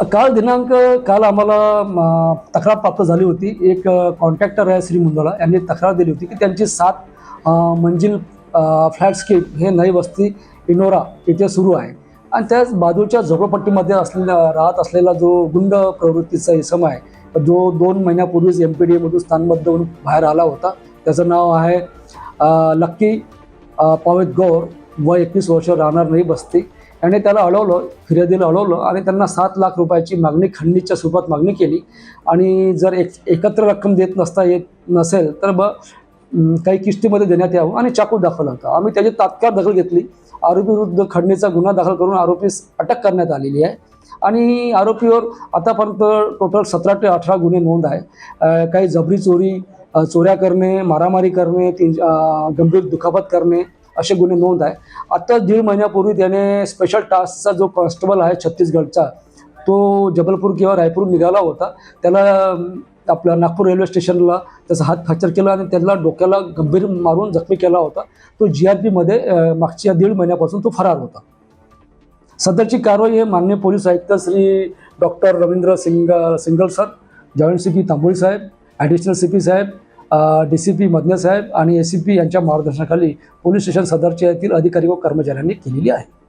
काल आम्हाला तक्रार प्राप्त झाली होती। एक कॉन्ट्रॅक्टर आहे श्री मुंदोला यांनी तक्रार दिली होती की त्यांची 7 मंजिल फ्लॅटस्केप हे नई वस्ती इनोरा इथे सुरू आहे आणि त्याच बाजूच्या झोपडपट्टीमध्ये राहत असलेला जो गुंड प्रवृत्तीचा इसम आहे, जो 2 महिन्यापूर्वीच MPDAमधून स्थानबद्ध होऊन बाहेर आला होता। त्याचं नाव आहे लक्की पवेत गौर, वय 21 वर्ष, राहणार नई बस्ती। याने त्याला अडवलं, फिर्यादीला अडवलं आणि त्यांना 7 लाख रुपयाची मागणी खंडणीच्या स्वरूपात मागणी केली आणि जर एकत्र रक्कम देत नसेल तर काही किस्तीमध्ये देण्यात यावं आणि चाकू दाखवला होता। आम्ही त्याची तात्काळ दखल घेतली। आरोपी विरुद्ध खंडणीचा गुन्हा दाखल करून आरोपीस अटक करण्यात आलेली आहे आणि आरोपीवर आतापर्यंत टोटल 17 ते 18 गुन्हे नोंद आहे। काही जबरी चोरी, चोऱ्या करणे, मारामारी करणे, गंभीर दुखापत करणे असे गुन्हे नोंद आहे। आता 1.5 महिन्यापूर्वी त्याने स्पेशल टास्कचा जो कॉन्स्टेबल आहे छत्तीसगडचा, तो जबलपूर किंवा रायपूर निघाला होता। त्याला आपल्या नागपूर रेल्वे स्टेशनला त्याचा हात फ्रॅक्चर केला आणि त्याला डोक्याला गंभीर मारून जखमी केला होता। तो GRPमध्ये मागच्या 1.5 महिन्यापासून तो फरार होता। सदरची कारवाई हे माननीय पोलीस आयुक्त Shri doctor Ravindra Singal sir, joint CP Tamboli साहेब, ॲडिशनल CP साहेब, DCP मदने साहेब आणि ACP यांच्या मार्गदर्शनाखाली पोलीस स्टेशन सदरच्या येथील अधिकारी व कर्मचाऱ्यांनी केलेली आहे।